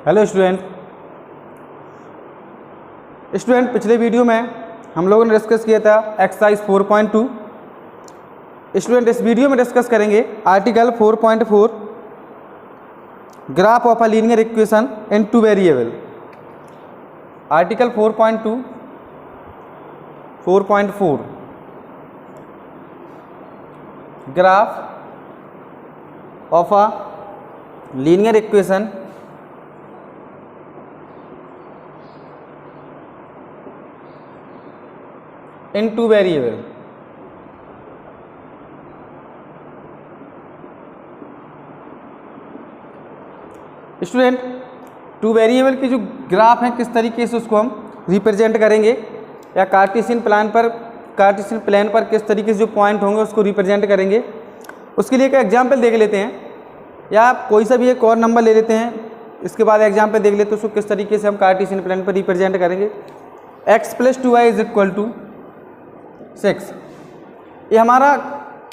Hello student, पिछले video में हम लोगों ने डिस्कस किया था एक्सरसाइज 4.2। स्टूडेंट, इस वीडियो में डिस्कस करेंगे article 4.4 graph of a linear equation in two variable. Article 4.4 graph of a linear equation in two variable. Student, two variable की जो ग्राफ है किस तरीके से उसको हम रिप्रेजेंट करेंगे, या कार्टेशियन प्लान पर किस तरीके से जो पॉइंट होंगे उसको रिप्रेजेंट करेंगे, उसके लिए एक एग्जाम्पल देख लेते हैं। या आप कोई सा भी एक और नंबर ले लेते हैं, इसके बाद एग्जाम्पल देख लेते हैं उसको किस तरीके से हम कार्टेशियन प्लान पर रिप्रेजेंट करेंगे। x + 2y = 6, ये हमारा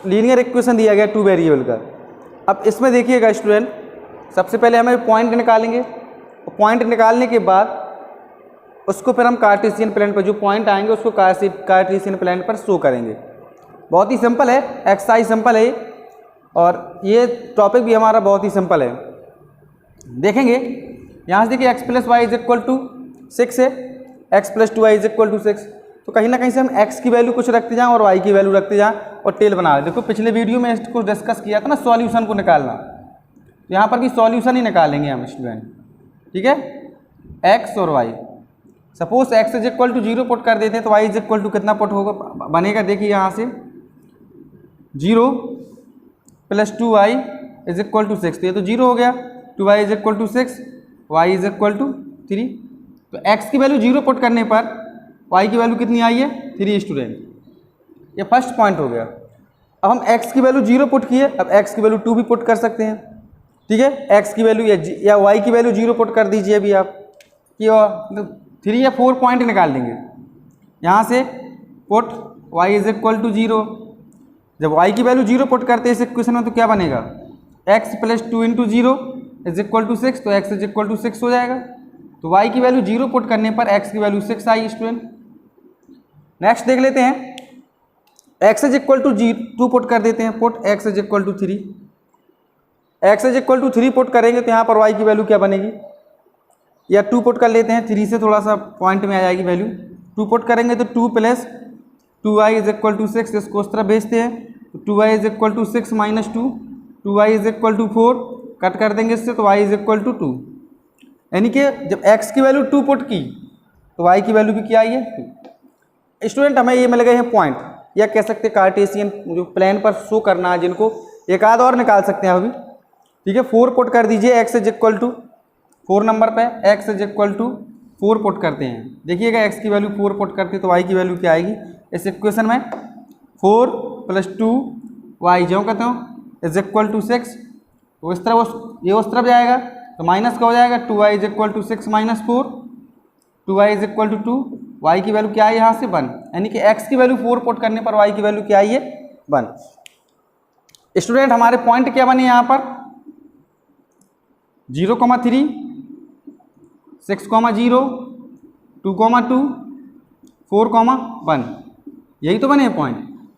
लीनियर इक्वेशन दिया गया टू वेरिएबल का। अब इसमें देखिएगा स्टूडेंट, सबसे पहले हमें पॉइंट निकालेंगे, पॉइंट निकालने के बाद उसको फिर हम कार्टेशियन प्लान पर जो पॉइंट आएंगे उसको कार्टेशियन प्लान पर शो करेंगे। बहुत ही सिंपल है, एक्सरसाइज सिंपल है और ये टॉपिक भी हमारा बहुत ही सिंपल है। देखेंगे यहाँ से देखिए x + y = 6 है, x + 2y = 6, तो कहीं ना कहीं से हम x की वैल्यू कुछ रखते जाएं और y की वैल्यू रखते जाएं और टेल बना लें। देखो पिछले वीडियो में इसको डिस्कस किया था ना, सॉल्यूशन को निकालना, तो यहाँ पर भी सॉल्यूशन ही निकालेंगे हम स्टूडेंट, ठीक है। x और y, सपोज x = 0 पुट कर देते हैं तो y = कितना पुट होगा बनेगा, देखिए यहाँ से 0 + 2y = 6, तो ये तो 0 हो गया। 2y = 6, y = 3, तो x की वैल्यू 0 पुट करने पर y की वैल्यू कितनी आई है 3 स्टूडेंट, ये फर्स्ट पॉइंट हो गया। अब हम x की वैल्यू 0 पुट किए, अब x की वैल्यू 2 भी पुट कर सकते हैं, ठीक है। x की वैल्यू या y की वैल्यू 0 पुट कर दीजिए अभी आप, कि 3 या 4 पॉइंट निकाल लेंगे। यहाँ से पुट y = 0, जब y की वैल्यू 0 पुट करते हैं इस इक्वेशन में तो क्या बनेगा, x + 2 × 0 = 6, तो x = 6 हो जाएगा। तो y की वैल्यू 0 पुट करने पर x की वैल्यू 6 आई स्टूडेंट। नेक्स्ट देख लेते हैं, x = 2 पुट कर देते हैं, पुट x = 3, x = 3 पुट करेंगे तो यहाँ पर y की वैल्यू क्या बनेगी, या 2 पुट कर लेते हैं, 3 से थोड़ा सा पॉइंट में आ जाएगी वैल्यू। 2 पुट करेंगे तो 2 + 2y = 6, इसको उस तरफ भेजते हैं, तो 2y = 6 - 2, 2y = 4, कट कर देंगे इससे, तो y = 2, यानी कि जब x की वैल्यू 2 पुट की तो y की वैल्यू भी क्या आई है 2। स्टूडेंट, हमें ये मिल गए हैं पॉइंट, या कह सकते हैं कार्टेशियन जो प्लान पर शो करना है, जिनको एक आध और निकाल सकते हैं अभी, ठीक है। 4 पुट कर दीजिए, x = 4 नंबर पे x = 4 पुट करते हैं। देखिएगा x की वैल्यू 4 पुट करते हैं तो y की वैल्यू क्या आएगी इस इक्वेशन में, 4 + 2y जो कहते हो = 6, तो इस तरफ ये उस तरफ जाएगा तो माइनस का हो जाएगा, 2y = 6 - 4, 2y = 2, y की वैल्यू क्या है यहाँ से 1, यानी कि x की वैल्यू 4 पुट करने पर y की वैल्यू क्या आई है 1। स्टूडेंट, हमारे पॉइंट क्या बने यहाँ पर 0,3, 6,0, 2,2, 4,1, यही तो बने हैं पॉइंट।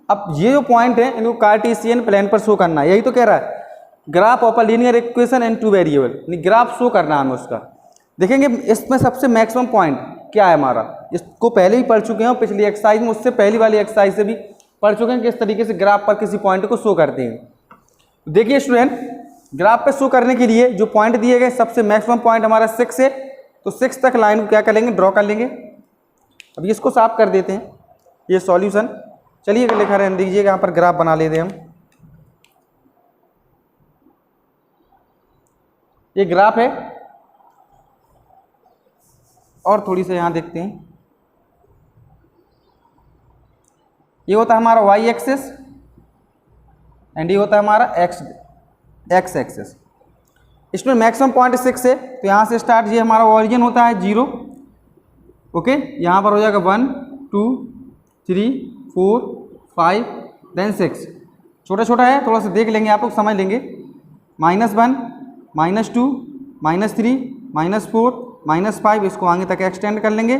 अब ये जो पॉइंट है इनको कार्टेशियन प्लान पर शो करना है, यही तो कह रहा है graph of a linear equation in two variable, graph show करना है हमें उसका। देखेंगे इसमें सबसे मैक्सिमम पॉइंट क्या है हमारा, इसको पहले ही पढ़ चुके हैं, पिछली एक्सरसाइज में, उससे पहली वाली एक्सरसाइज से भी पढ़ चुके हैं किस तरीके से ग्राफ पर किसी पॉइंट को शो करते हैं। देखिए स्टूडेंट, ग्राफ पे शो करने के लिए जो पॉइंट दिए गए, सबसे मैक्सिमम पॉइंट हमारा 6 है, तो 6 तक लाइन को क्या कर लेंगे, ड्रॉ कर लेंगे। अभी इसको साफ कर देते हैं, ये सॉल्यूशन, चलिए लिखा रहने दीजिएगा, यहाँ पर ग्राफ बना लेते हैं हम। ये ग्राफ है, और थोड़ी सी यहाँ देखते हैं, ये होता है हमारा y एक्सिस एंड ये होता है हमारा x एक्सिस। इसमें मैक्सिमम पॉइंट 6 है, तो यहाँ से स्टार्ट, ये हमारा ओरिजिन होता है 0, ओके। यहाँ पर हो जाएगा 1 2 3 4 5 देन 6, छोटा छोटा है, थोड़ा सा देख लेंगे, आप लोग समझ लेंगे। -1 -2 -3 -4 -5, इसको आगे तक एक्सटेंड कर लेंगे।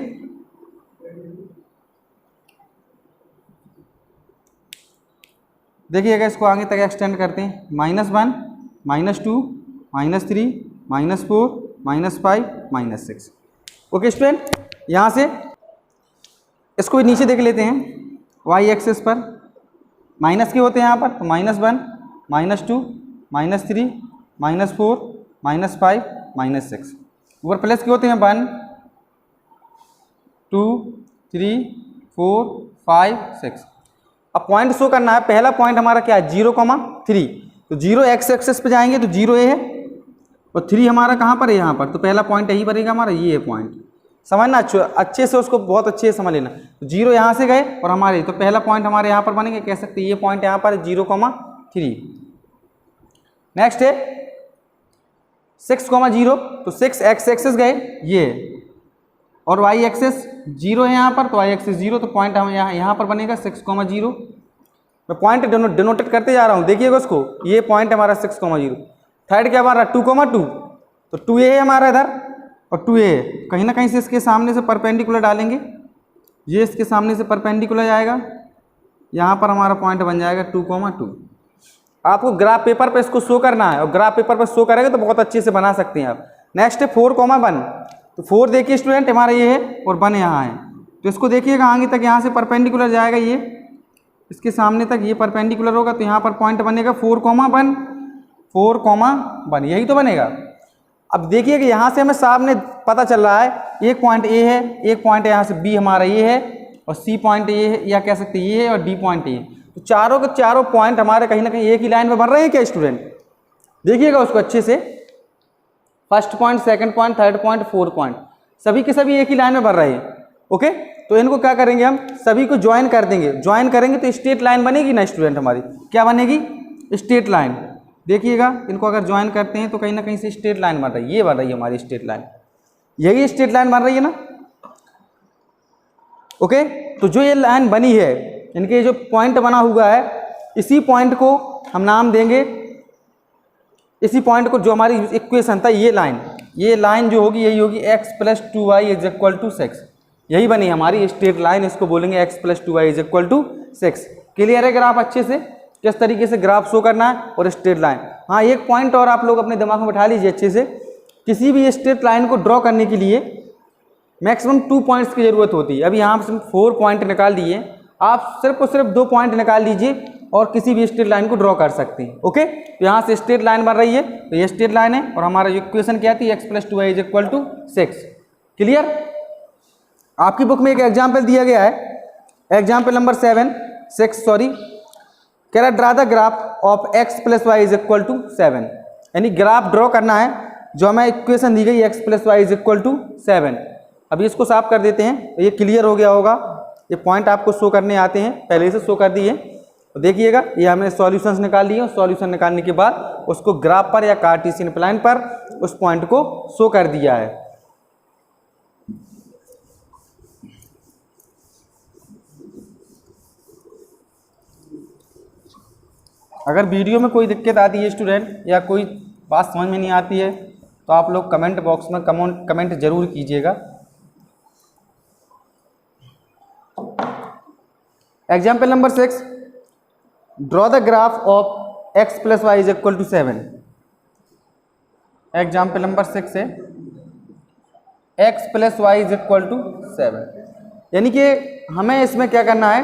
देखिएगा इसको आगे तक एक्सटेंड करते हैं, -1 -2 -3 -4 -5 -6। ओके स्टूडेंट, यहाँ से इसको भी नीचे देख लेते हैं। y एक्सिस पर माइनस के होते हैं यहाँ पर, तो -1 -2 -3 -4 -5 -6। ऊपर प्लस के होते हैं 1 2 3 4 5 6। अब पॉइंट शो करना है। पहला पॉइंट हमारा क्या है, 0,3। तो 0 एक्स एक्सेस पे जाएंगे तो 0 ये है, और 3 हमारा कहाँ पर है, यहाँ पर। तो पहला पॉइंट यही बनेगा हमारा, ये है पॉइंट। समझना अच्छे से, उसको बहुत अच्छे से समझ लेना। तो 0 यहाँ से गए और हमारे, तो पहला पॉइंट हमारे यहाँ पर बनेंगे, कह सकते हैं ये पॉइंट यहाँ पर 0,3। नेक्स्ट है 6,0, तो 6 एक्स एक्सेस गए ये, और y एक्सेस 0 है यहाँ पर, तो y एक्सेस 0, तो पॉइंट हम यहाँ पर बनेगा 6,0। मैं पॉइंट डिनोटेट करते जा रहा हूँ, देखिएगा उसको, ये पॉइंट हमारा 6,0। थर्ड क्या हमारा 2,2, तो 2a है हमारा इधर, और 2a है कहीं ना कहीं से इसके सामने से परपेंडिकुलर डालेंगे, ये इसके सामने से परपेंडिकुलर जाएगा, यहाँ पर हमारा पॉइंट बन जाएगा 2,2। आपको ग्राफ पेपर पे इसको शो करना है, और ग्राफ पेपर पर शो करेंगे तो बहुत अच्छे से बना सकते हैं आप। नेक्स्ट है 4,1, तो 4 देखिए स्टूडेंट हमारा ये है, और 1 यहाँ है, तो इसको देखिएगा आगे तक यहाँ से परपेंडिकुलर जाएगा, ये इसके सामने तक ये परपेंडिकुलर होगा, तो यहाँ पर पॉइंट बनेगा 4,1 4,1, यही तो बनेगा। अब देखिए कि यहाँ से हमें सामने पता चल रहा है, एक पॉइंट ए है, एक पॉइंट यहाँ से बी हमारा ये है, और सी पॉइंट ये है, या कह सकते हैं ये है, और डी पॉइंट ये। तो चारों के चारों पॉइंट हमारे कहीं ना कहीं एक ही लाइन में बन रहे हैं क्या स्टूडेंट? देखिएगा उसको अच्छे से, first point, second point, third point, fourth point, सभी के सभी एक ही लाइन में बन रहे हैं। ओके, तो इनको क्या करेंगे, हम सभी को ज्वाइन कर देंगे। ज्वाइन करेंगे तो स्ट्रेट लाइन बनेगी ना स्टूडेंट हमारी, क्या बनेगी, स्ट्रेट लाइन। देखिएगा इनको अगर ज्वाइन करते हैं तो कहीं ना कहीं से स्ट्रेट लाइन बन रही है, ये बन रही है हमारी स्ट्रेट लाइन, यही स्ट्रेट लाइन बन रही है ना। ओके, तो जो ये लाइन बनी है, इनके जो पॉइंट बना हुआ है, इसी पॉइंट को हम नाम देंगे, इसी पॉइंट को, जो हमारी इक्वेशन था, ये लाइन जो होगी यही होगी x + 2y = 6। यही बनी हमारी स्ट्रेट लाइन, इसको बोलेंगे x + 2y = 6। क्लियर है ग्राफ अच्छे से, किस तरीके से ग्राफ शो करना है, और स्ट्रेट लाइन। हाँ, एक पॉइंट और आप लोग अपने दिमाग में बैठा लीजिए अच्छे से, किसी भी स्ट्रेट लाइन को ड्रॉ करने के लिए मैक्सिमम 2 पॉइंट्स की जरूरत होती है। अभी यहाँ से 4 पॉइंट निकाल दिए, आप सिर्फ और सिर्फ 2 पॉइंट निकाल लीजिए और किसी भी स्ट्रेट लाइन को ड्रॉ कर सकते हैं। ओके, तो यहाँ से स्ट्रेट लाइन बन रही है, तो ये स्ट्रेट लाइन है, और हमारा इक्वेशन क्या थी, x + 2y = 6। क्लियर? आपकी बुक में एक एग्जाम्पल दिया गया है, एग्जाम्पल नंबर 6 कह रहा draw the graph of x + y = 7। यानी ग्राफ ड्रॉ करना है, जो हमें इक्वेशन दी गई x + y = 7। अभी इसको साफ कर देते हैं, तो ये क्लियर हो गया होगा। ये पॉइंट आपको शो करने आते हैं, पहले से शो कर दिए। तो देखिएगा ये हमने सॉल्यूशंस निकाल लिए, और सॉल्यूशन निकालने के बाद उसको ग्राफ पर या कार्टेशियन प्लान पर उस पॉइंट को शो कर दिया है। अगर वीडियो में कोई दिक्कत आती है स्टूडेंट, या कोई बात समझ में नहीं आती है, तो आप लोग कमेंट बॉक्स में कमेंट जरूर कीजिएगा। Example number 6, draw the graph of x + y = 7। Example number 6 है x + y = 7। यानी कि हमें इसमें क्या करना है,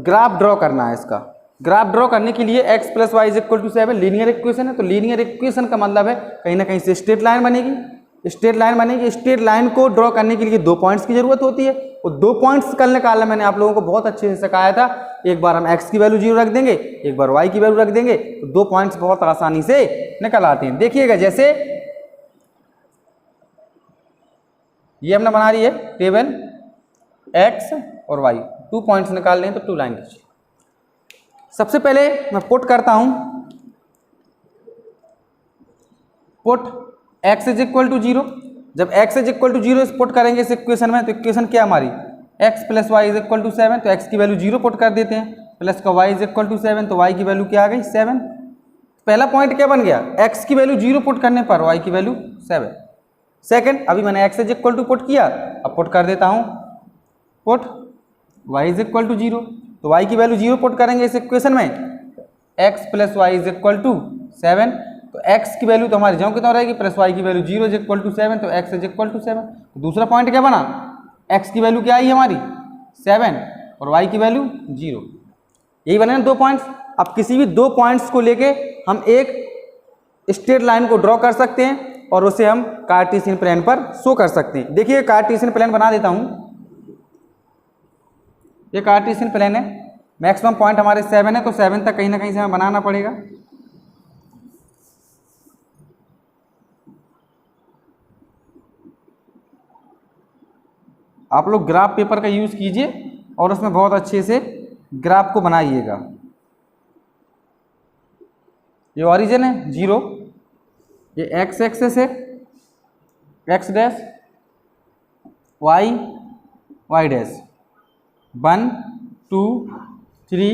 ग्राफ ड्रॉ करना है। इसका ग्राफ ड्रॉ करने के लिए x + y = 7 लीनियर इक्वेशन है, तो लीनियर इक्वेशन का मतलब है कहीं ना कहीं से स्ट्रेट लाइन बनेगी। स्ट्रेट लाइन को ड्रॉ करने के लिए 2 पॉइंट्स की जरूरत होती है, और 2 पॉइंट्स कल निकालना मैंने आप लोगों को बहुत अच्छे से सिखाया था। एक बार हम x की वैल्यू 0 रख देंगे, एक बार y की वैल्यू रख देंगे, तो 2 पॉइंट्स बहुत आसानी से निकल आते हैं। देखिएगा जैसे ये हमने बना रही है टेबल, x और y 2 पॉइंट्स निकाल लें, तो 2 लाइन खींचिए। सबसे पहले मैं पुट करता हूं, पुट x = 0। जब x = 0 इस पुट करेंगे इस इक्वेशन में, तो इक्वेशन क्या हमारी, x + y = 7, तो x की वैल्यू 0 पुट कर देते हैं, प्लस का y = 7, तो y की वैल्यू क्या आ गई, 7। पहला पॉइंट क्या बन गया, x की वैल्यू 0 पुट करने पर y की वैल्यू 7। सेकंड, अभी मैंने x is equal to put किया, अब पुट कर देता हूँ, put y is equal to 0, तो y की वैल्यू 0 पुट करेंगे इस इक्वेशन में, x plus y is equal to 7, तो x की वैल्यू तो हमारी ज्यों की त्यों रहेगी, प्लस y की वैल्यू 0 इज इक्वल टू 7, तो x इज इक्वल टू 7। तो दूसरा पॉइंट क्या बना, x की वैल्यू क्या आई हमारी 7 और y की वैल्यू 0, यही बने ना 2 पॉइंट्स। अब किसी भी 2 पॉइंट्स को लेके हम एक स्ट्रेट लाइन को ड्रॉ कर सकते हैं और उसे हम कार्टेशियन प्लेन पर शो कर सकते हैं। देखिए कार्टेशियन प्लेन बना देता हूं, ये कार्टेशियन प्लेन है, मैक्सिमम पॉइंट हमारे 7 है, तो 7 तक कहीं ना कहीं से हमें बनाना पड़ेगा। आप लोग ग्राफ पेपर का यूज कीजिए और उसमें बहुत अच्छे से ग्राफ को बनाइएगा। ये ओरिजिन है 0, ये x एक्सेस है, x डैश, y डैश, 1 2 3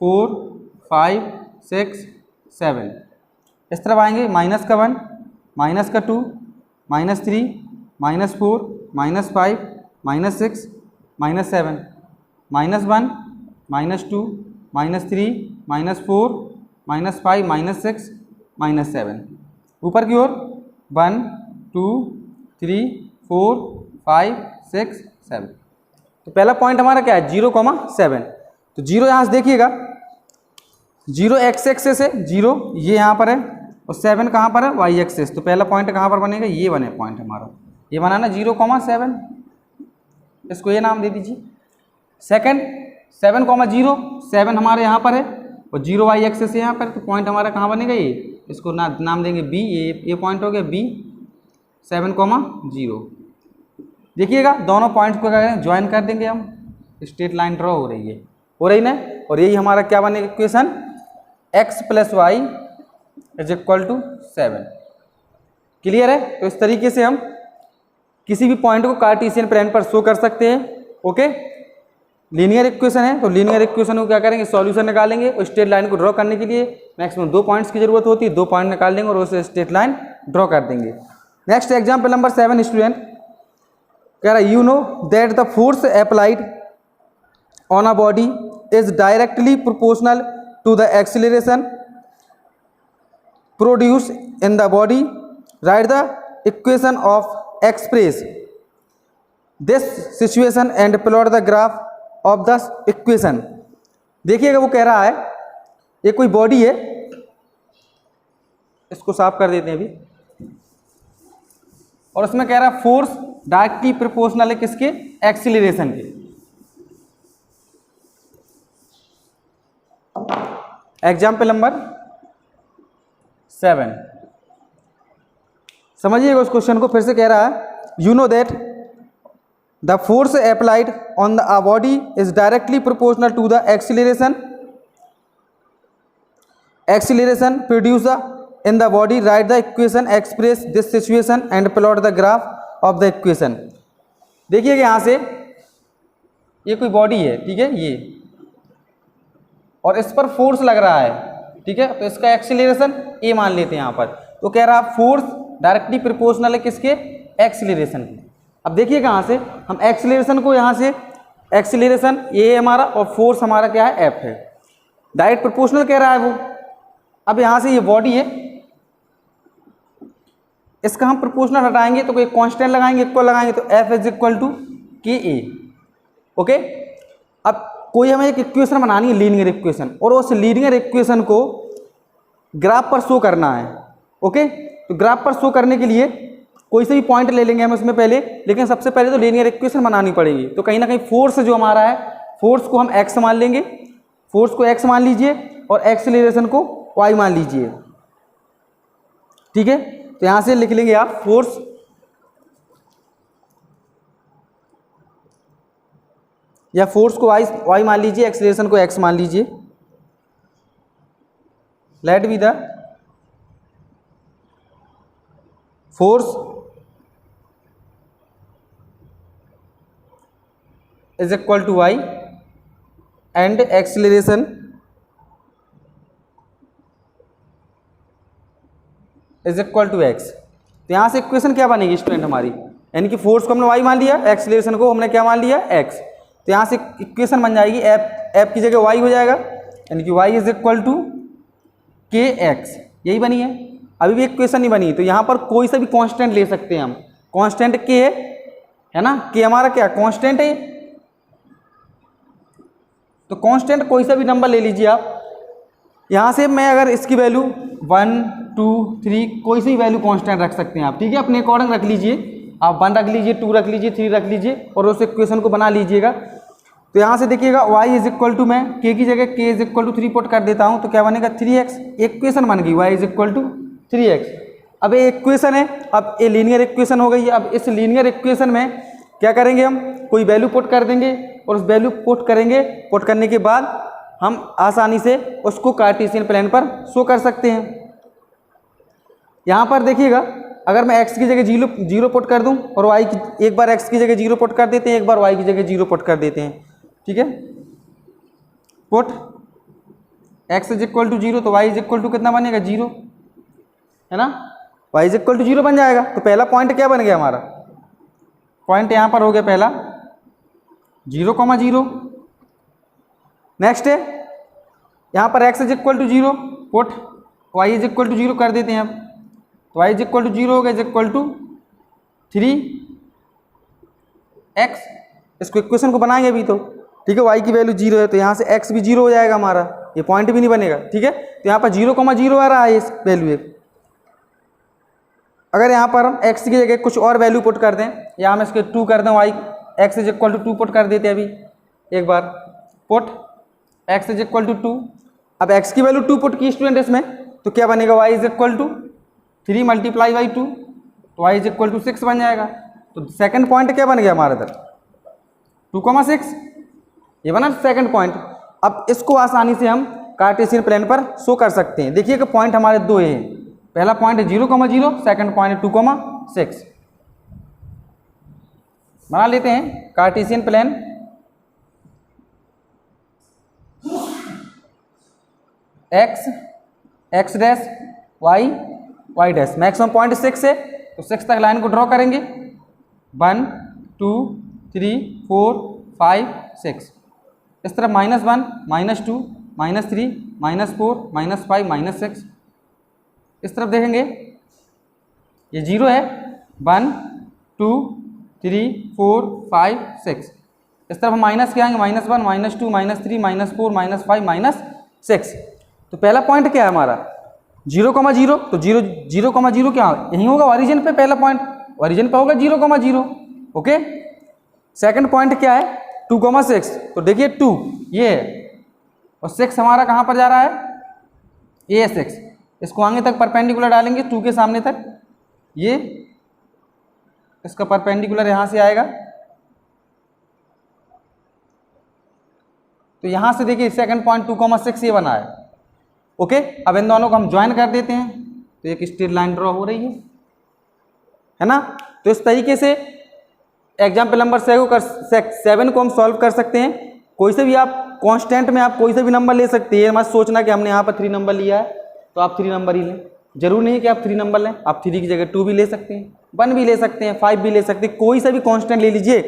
4 5 6 7, इस तरफ आएंगे, माइनस का 1, माइनस का 2, minus 3, minus 4, minus 5, minus 6, minus 7, minus 1, minus 2, minus 3, minus 4, minus 5, minus 6, minus 7, ऊपर की ओर 1 2 3 4 5 6 7। तो पहला पॉइंट हमारा क्या है 0,7, तो 0 यहाँ से देखिएगा, 0 x एक्सेस है, 0 ये यहाँ पर है और 7 कहाँ पर है y एक्सेस, तो पहला पॉइंट कहाँ पर बनेगा, ये बने पॉइंट हमारा, ये बना ना 0,7, इसको ये नाम दे दीजिए। सेकंड 7,0, 7 हमारे यहाँ पर है और 0 y एक्सेस है यहाँ पर, तो पॉइंट हमारा कहाँ बनेगा, ये इसको नाम देंगे b, ये पॉइंट हो गया b, 7,0। देखिएगा दोनों पॉइंट्स को क्या करें, ज्वाइन कर देंगे हम, स्ट्रेट लाइन ड्रॉ हो रही ना, और यही हमारा क्या बनेगा equation, x plus y is equal to 7। Clear है? तो इस तरीके से हम किसी भी पॉइंट को कार्टेशियन प्लेन पर शो कर सकते हैं। ओके, लीनियर इक्वेशन है, तो लीनियर इक्वेशन को क्या करेंगे, सॉल्यूशन निकालेंगे, और स्ट्रेट लाइन को ड्रॉ करने के लिए मैक्सिमम 2 पॉइंट्स की जरूरत होती है, 2 पॉइंट निकाल देंगे और उसे स्ट्रेट लाइन ड्रॉ कर देंगे। नेक्स्ट एग्जाम्पल नंबर 7 स्टूडेंट कह रहा है, you know that the force applied on a body is directly proportional to the acceleration produce in the body, write the equation of express this situation and plot the graph of the equation. देखिएगा वो कह रहा है, ये कोई body है, इसको साफ कर देते हैं अभी, और उसमें कह रहा है फोर्स डायरेक्टली प्रोपोर्शनल है किसके, एक्सीलरेशन के। एग्जाम्पल नंबर 7 समझिएगा उस क्वेश्चन को, फिर से कह रहा है, you know that the force applied on the a body is directly proportional to the acceleration produce in the body, write the equation express this situation and plot the graph of the equation. देखिएगा यहाँ से ये कोई body है, ठीक है, ये, और इस पर फोर्स लग रहा है, ठीक है, तो इसका एक्सीलरेशन ए मान लेते हैं यहाँ पर। तो कह रहा है फोर्स डायरेक्टली प्रोपोर्शनल है किसके, एक्सीलरेशन के। अब देखिए कहाँ से हम एक्सीलरेशन को, यहाँ से एक्सीलरेशन ए है हमारा और फोर्स हमारा क्या है, एफ है, डायरेक्ट प्रोपोर्शनल कह रहा है वो। अब यहाँ से ये बॉडी है, इसका हम प्रोपोर्शनल हटाएंगे तो कोई कांस्टेंट लगाएंगे, इक्वल लगाएंगे, तो एफ इज इक्वल टू के ए। ओके, अब कोई हमें एक इक्वेशन बनानी है, लीनियर इक्वेशन, और उस लीनियर इक्वेशन को ग्राफ पर शो करना है। ओके, तो ग्राफ पर शो करने के लिए कोई से भी पॉइंट ले लेंगे हम उसमें पहले, लेकिन सबसे पहले तो लीनियर इक्वेशन बनानी पड़ेगी। तो कहीं ना कहीं फोर्स जो हमारा है, फोर्स को हम एक्स मान लेंगे, फोर्स को एक्स मान लीजिए और एक्सीलरेशन को वाई मान लीजिए, ठीक है। तो यहां से लिख लेंगे आप फोर्स या फोर्स को वाई मान लीजिए, एक्सीलरेशन को एक्स मान लीजिए। Let be the force is equal to y and acceleration is equal to x। तो यहाँ से इक्वेशन क्या बनेगी स्टूडेंट हमारी, यानी कि फोर्स को हमने वाई मान लिया, एक्सीलरेशन को हमने क्या मान लिया एक्स, तो यहाँ से इक्वेशन बन जाएगी एफ की जगह वाई हो जाएगा, यानी कि वाई इज इक्वल टू के एक्स, यही बनी है। अभी भी इक्वेशन नहीं बनी, तो यहाँ पर कोई सा भी कांस्टेंट ले सकते हैं हम, कांस्टेंट के है ना, के हमारा क्या कांस्टेंट है, तो कांस्टेंट कोई सा भी नंबर ले लीजिए आप। यहाँ से मैं अगर इसकी वैल्यू 1 2 3 कोई सी वैल्यू कांस्टेंट रख सकते हैं आप, ठीक है, अपने अकॉर्डिंग रख लीजिए, आप 1 रख लीजिए, 2 रख लीजिए, 3 रख लीजिए और उस इक्वेशन को बना लीजिएगा। तो यहाँ से देखिएगा y इज इक्वल टू, मैं k की जगह k is equal to 3 put कर देता हूँ, तो क्या बनेगा 3x, इक्वेशन बन गई y is equal to 3x। अब ये इक्वेशन है, अब ये लीनियर इक्वेशन हो गई है। अब इस लीनियर इक्वेशन में क्या करेंगे, हम कोई वैल्यू पुट कर देंगे और उस वैल्यू पुट करेंगे, पुट करने के बाद हम आसानी से उसको कार्टेशियन प्लेन पर शो कर सकते हैं। यहाँ पर देखिएगा, अगर मैं x की जगह 0 पुट कर दूं और y की, एक बार x की जगह 0 पुट कर देते हैं, एक बार y की जगह 0 पुट कर देते हैं, ठीक है, put x is equal to 0 तो y इज इक्वल टू कितना बनेगा 0, है ना, y इज इक्वल टू 0 बन जाएगा। तो पहला पॉइंट क्या बन गया हमारा, पॉइंट यहाँ पर हो गया पहला 0,0। नेक्स्ट है यहाँ पर x is equal to 0, put y is equal to 0 कर देते हैं अब, तो y इज इक्वल टू 0 हो गया, इज इक्वल टू 3x, इसको इक्वेशन को बनाएंगे अभी तो, ठीक है, y की वैल्यू 0 है तो यहाँ से x भी 0 हो जाएगा हमारा, ये पॉइंट भी नहीं बनेगा, ठीक है। तो यहाँ पर 0,0 आ रहा है इस वैल्यू एक। अगर यहाँ पर हम x की जगह कुछ और वैल्यू पुट कर दें, या हम इसके 2 कर दें, y x is equal to 2 put कर देते हैं अभी एक बार, put x is equal to 2। अब x की वैल्यू 2 पुट की स्टूडेंट इसमें, तो क्या बनेगा y is equal to 3 multiply by 2, तो y इज इक्वल टू 6 बन जाएगा। तो सेकंड पॉइंट क्या बन गया हमारा इधर 2,6, ये बना सेकंड पॉइंट। अब इसको आसानी से हम कार्टेशियन प्लेन पर शो कर सकते हैं। देखिए कि पॉइंट हमारे दो हैं, पहला पॉइंट है 0,0, सेकंड पॉइंट है 2,6। बना लेते हैं Cartesian plane, x dash y dash, maximum point 6 है तो 6 तक लाइन को ड्रॉ करेंगे, 1 2 3 4 5 6, इस तरफ -1 -2 -3 -4 -5 -6, इस तरफ देखेंगे ये 0 है, 1 2 3 4 5 6, इस तरफ हम माइनस के आएंगे, -1 -2 -3 -4 -5 -6। तो पहला पॉइंट क्या है हमारा 0,0, तो 0,0 क्या यही होगा ओरिजिन पे, पहला पॉइंट ओरिजिन पे होगा 0,0, ओके। सेकंड पॉइंट क्या है 2,6, तो देखिए 2 ये है और 6 हमारा कहाँ पर जा रहा है, ये 6, इसको आगे तक परपेंडिकुलर डालेंगे 2 के सामने तक, ये इसका परपेंडिकुलर यहाँ से आएगा, तो यहाँ से देखिए सेकंड पॉइंट 2,6 ये बना है, ओके। अब इन दोनों को हम ज्वाइन कर देते हैं तो एक स्ट्रेट लाइन ड्रॉ हो रही है ना। तो इस तरीके से एग्जाम्पल नंबर 7 को हम सॉल्व कर सकते हैं। कोई से भी आप कांस्टेंट में आप कोई से भी नंबर ले सकते हैं, मत सोचना कि हमने यहाँ पर 3 नंबर लिया है तो आप 3 नंबर ही लें, जरूर नहीं है कि आप 3 नंबर लें, आप 3 की जगह 2 भी ले सकते हैं, 1 भी ले सकते हैं, 5 भी ले सकते हैं, कोई सा भी कांस्टेंट ले लीजिए,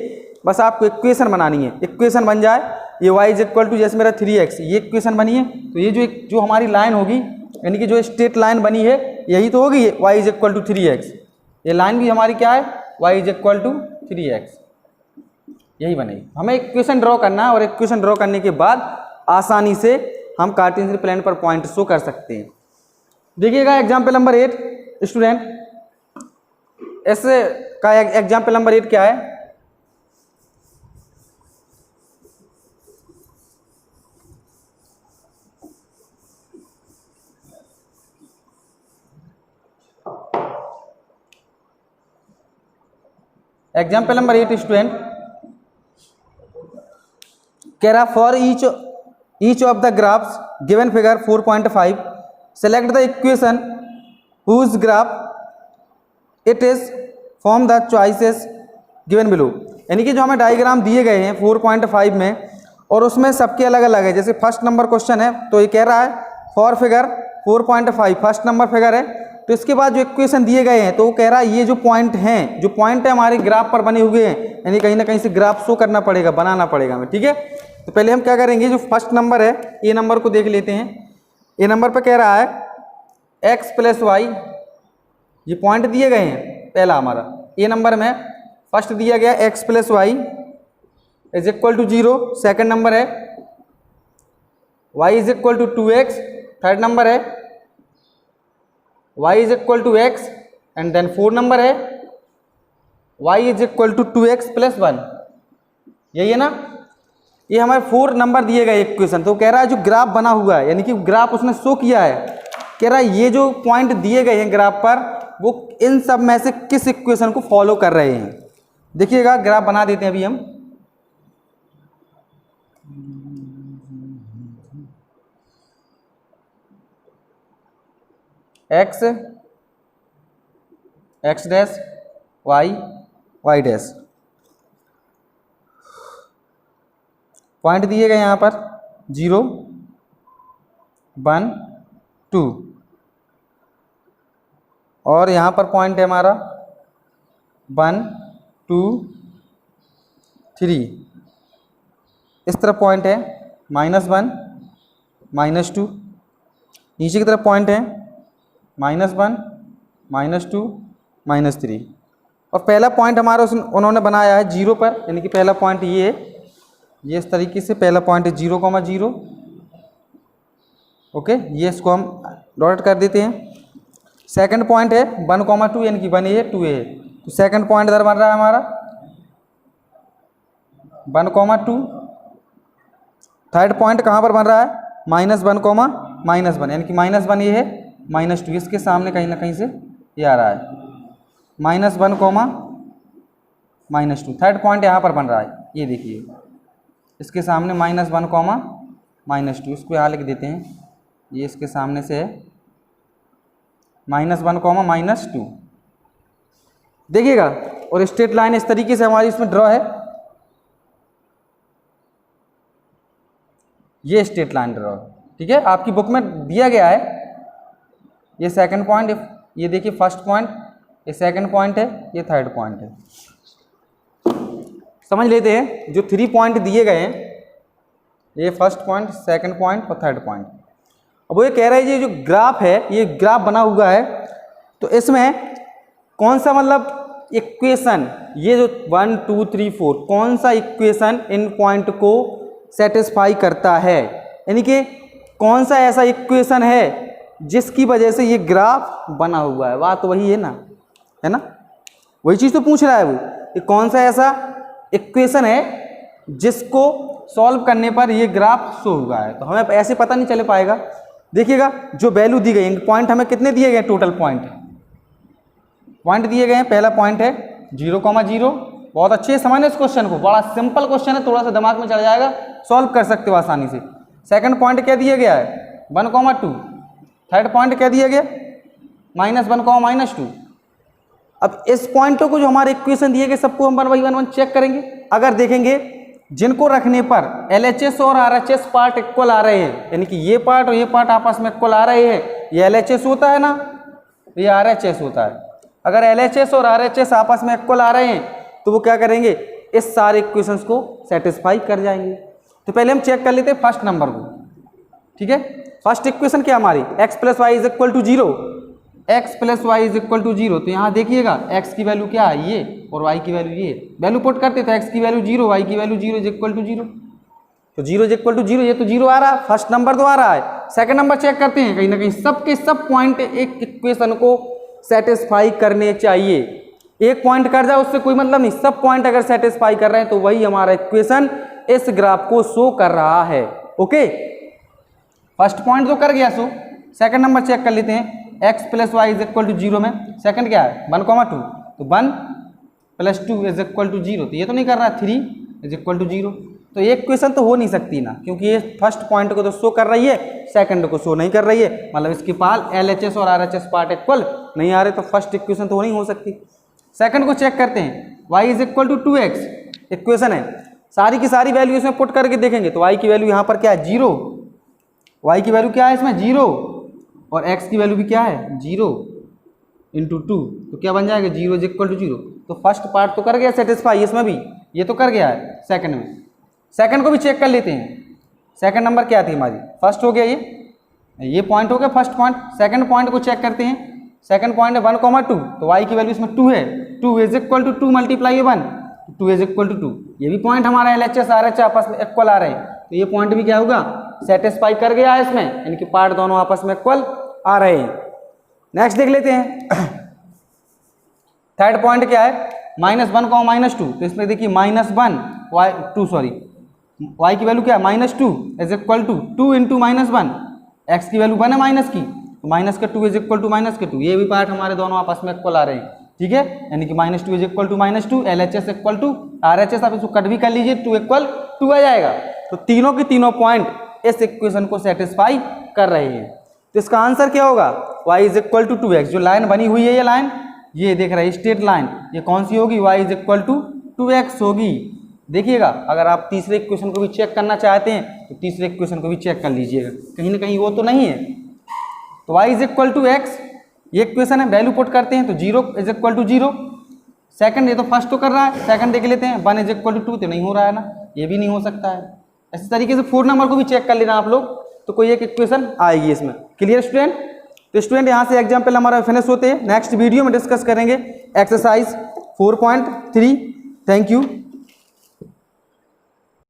बस आपको इक्वेशन बनानी है। इक्वेशन बन जाए ये y इज इक्वल टू, जैसे मेरा 3x, ये इक्वेशन बनी है, तो ये जो हमारी लाइन होगी, यानी कि जो स्ट्रेट लाइन बनी है यही तो होगी y is equal to 3x, ये लाइन भी हमारी क्या है y is equal to 3x, यही बनेगी। हमें इक्वेशन ड्रॉ करना है और इक्वेशन ड्रॉ करने के बाद आसानी से हम कार्टेशियन प्लेन पर पॉइंट शो कर सकते हैं। देखिएगा एग्जाम्पल नंबर 8 स्टूडेंट, ऐसे का एग्जाम्पल नंबर 8 क्या है, एग्जाम्पल नंबर 8 स्टूडेंट कह रहा for each of the graphs given figure 4.5 select the equation whose graph it is from the choices given below. यानी कि जो हमें डायग्राम दिए गए हैं 4.5 में और उसमें सबके अलग अलग है। जैसे फर्स्ट नंबर क्वेश्चन है तो ये कह रहा है for figure 4.5 first number figure है तो इसके बाद जो इक्वेशन दिए गए हैं तो वो कह रहा है ये जो पॉइंट है हमारे ग्राफ पर बने हुए हैं, यानी कहीं ना कहीं से ग्राफ शो करना पड़ेगा, बनाना पड़ेगा हमें, ठीक है। तो पहले हम क्या करेंगे, जो फर्स्ट नंबर है ए नंबर को देख लेते हैं। ए नंबर पर कह रहा है x प्लस वाई, ये पॉइंट दिए गए हैं पहला हमारा ए नंबर में, फर्स्ट दिया गया x plus y is equal to 0, second number है y is equal to 2x, third number है y is equal to x, and then fourth number है y is equal to 2x plus 1। यही है ना, ये हमारे 4 नंबर दिए गए इक्वेशन। तो कह रहा है जो ग्राफ बना हुआ है, यानी कि ग्राफ उसने शो किया है, कह रहा है ये जो पॉइंट दिए गए हैं ग्राफ पर वो इन सब में से किस इक्वेशन को फॉलो कर रहे हैं। देखिएगा ग्राफ बना देते हैं अभी हम। X dash y dash, point दिए गए यहाँ पर 0 1 2, और यहाँ पर पॉइंट है हमारा 1 2 3, इस तरफ पॉइंट है -1 -2, नीचे की तरफ पॉइंट है -1 -2 -3, और पहला पॉइंट हमारा उन्होंने बनाया है 0 पर, यानी कि पहला पॉइंट ये है, ये इस तरीके से पहला पॉइंट है 0,0, ओके, ये इसको हम डॉट कर देते हैं। सेकंड पॉइंट है 1,2, यानी कि 1a है 2a है, तो सेकंड पॉइंट इधर बन रहा है हमारा 1,2। थर्ड पॉइंट कहाँ पर बन रहा है -1,-1, यानी कि -1 ये है, -2 इसके सामने कहीं ना कहीं से ये आ रहा है -1,-2। थर्ड पॉइंट यहाँ पर बन रहा है, ये देखिए इसके सामने -1,-2, इसको यहाँ लिख देते हैं, ये इसके सामने से है -1,-2, देखिएगा। और स्ट्रेट लाइन इस तरीके से हमारी इसमें ड्रॉ है, ये स्ट्रेट लाइन ड्रॉ है, ठीक है, आपकी बुक में दिया गया है। ये सेकंड पॉइंट, ये देखिए फर्स्ट पॉइंट, ये सेकंड पॉइंट है, ये थर्ड पॉइंट है। समझ लेते हैं जो 3 पॉइंट दिए गए हैं, ये फर्स्ट पॉइंट, सेकंड पॉइंट और थर्ड पॉइंट। अब वो ये कह रहा है ये जो ग्राफ है, ये ग्राफ बना हुआ है, तो इसमें कौन सा मतलब इक्वेशन, ये जो 1 2 3 4 कौन सा इक्वेशन इन पॉइंट को सेटिस्फाई करता है, यानी कि कौन सा ऐसा इक्वेशन है जिसकी वजह से ये ग्राफ बना हुआ है। बात तो वही है ना, है ना, वही चीज़ तो पूछ रहा है वो, कि कौन सा ऐसा इक्वेशन है जिसको सॉल्व करने पर ये ग्राफ शो हुआ है। तो हमें ऐसे पता नहीं चल पाएगा। देखिएगा जो वैल्यू दी गई है, पॉइंट हमें कितने दिए गए, टोटल पॉइंट दिए गए हैं। पहला पॉइंट है 0,0, बहुत अच्छे से समझना इस क्वेश्चन को, बड़ा सिंपल क्वेश्चन है, थोड़ा सा दिमाग में चल जाएगा, सॉल्व कर सकते हो आसानी से। सेकंड पॉइंट क्या दिया गया है 1,2, थर्ड पॉइंट क्या दिया गया -1,-2। अब इस पॉइंटों को जो हमारे इक्वेशन दिए गए सबको हम 1 by 1 चेक करेंगे। अगर देखेंगे जिनको रखने पर LHS और RHS पार्ट इक्वल आ रहे हैं, यानी कि ये पार्ट और ये पार्ट आपस में इक्वल आ रहे हैं, ये LHS होता है ना, ये RHS होता है। अगर LHS और RHS आपस में इक्वल आ रहे हैं तो वो क्या करेंगे, इस सारे इक्वेशंस को सेटिस्फाई कर जाएंगे। तो पहले हम चेक कर लेते हैं फर्स्ट नंबर को, ठीक है। फर्स्ट इक्वेशन क्या हमारी, x plus y is equal to 0, x plus y is equal to 0। तो यहाँ देखिएगा x की वैल्यू क्या है ये, और y की वैल्यू ये, वैल्यू पुट करते थे, x की वैल्यू 0, y की वैल्यू 0 इज इक्वल टू 0। तो 0 इज इक्वल टू 0, ये तो 0 आ रहा है, फर्स्ट नंबर तो आ रहा है। सेकंड नंबर चेक करते हैं, कहीं ना कहीं सब के सब पॉइंट एक इक्वेशन को सेटिस्फाई करने चाहिए। एक पॉइंट कर जाए उससे कोई मतलब नहीं, सब पॉइंट अगर सेटिस्फाई कर रहे हैं तो वही हमारा इक्वेशन इस ग्राफ को शो कर रहा है। ओके, फर्स्ट पॉइंट तो कर गया शो। सेकंड नंबर चेक कर लेते हैं, x plus y is equal to 0 में सेकंड क्या है 1,2, तो 1 + 2 इज इक्वल टू 0। तो ये तो नहीं कर रहा 3 इज इक्वल टू 0, तो ये इक्वेशन तो हो नहीं सकती ना, क्योंकि ये फर्स्ट पॉइंट को तो शो कर रही है, सेकंड को शो नहीं कर रही है, मतलब इसके पास LHS और RHS पार्ट इक्वल नहीं आ रहे, तो फर्स्ट इक्वेशन तो नहीं हो सकती। सेकंड को चेक करते हैं, y is equal to 2x equation है, सारी की सारी वैल्यू इसमें पुट करके देखेंगे तो y की वैल्यू यहाँ पर क्या है 0, y की वैल्यू क्या है इसमें 0, और x की वैल्यू भी क्या है 0, इंटू 2, तो क्या बन जाएगा 0 इज इक्वल टू 0। तो फर्स्ट पार्ट तो कर गया सेटिस्फाई, इसमें भी ये तो कर गया है सेकंड में। सेकंड को भी चेक कर लेते हैं। सेकंड नंबर क्या थी हमारी, फर्स्ट हो गया ये पॉइंट हो गया फर्स्ट पॉइंट। सेकंड पॉइंट को चेक करते हैं। सेकंड पॉइंट है 1,2, तो y की वैल्यू इसमें 2 है। 2 is equal to 2 multiply 1, 2 is equal to 2। ये भी पॉइंट हमारा LHS RHS आपस में इक्वल आ रहे हैं, तो ये पॉइंट भी क्या होगा, सेटिस्फाई कर गया है इसमें, यानी कि पार्ट दोनों आपस में इक्वल आ रहे हैं। नेक्स्ट देख लेते हैं। थर्ड पॉइंट क्या है, -1, -2, तो इसमें देखिए y की वैल्यू क्या है -2 is equal to 2 into -1, x की वैल्यू 1 है माइनस की, तो माइनस का 2 इज इक्वल टू -2। ये भी पार्ट हमारे दोनों आपस में इक्वल आ रहे हैं, ठीक है, यानी कि -2 is equal to -2, LHS equal to RHS, आप इसको कट भी कर लीजिए, 2 इक्वल 2 आ जाएगा। तो तीनों की तीनों पॉइंट इस इक्वेशन को सेटिस्फाई कर रहे हैं। तो इसका आंसर क्या होगा, y is equal to 2x। जो लाइन बनी हुई है ये लाइन, ये देख रहे हैं स्ट्रेट लाइन, ये कौन सी होगी, y is equal to 2x होगी। देखिएगा, अगर आप तीसरे इक्वेशन को भी चेक करना चाहते हैं तो तीसरे इक्वेशन को भी चेक कर लीजिएगा, कहीं ना कहीं वो तो नहीं है। तो y is equal to x, ये इक्वेशन है, वैल्यू पुट करते हैं तो 0 इज इक्वल टू 0। सेकंड, ये तो फर्स्ट तो कर रहा है, सेकंड देख लेते हैं, 1 इज इक्वल टू 2, तो नहीं हो रहा है ना, ये भी नहीं हो सकता है। इसी तरीके से 4 नंबर को भी चेक कर लेना आप लोग, तो कोई एक इक्वेशन आएगी इसमें। Clear student? तो स्टूडेंट यहाँ से एग्जाम्पल हमारा फिनिश होते हैं। नेक्स्ट वीडियो में डिस्कस करेंगे एक्सरसाइज 4.3। Thank you.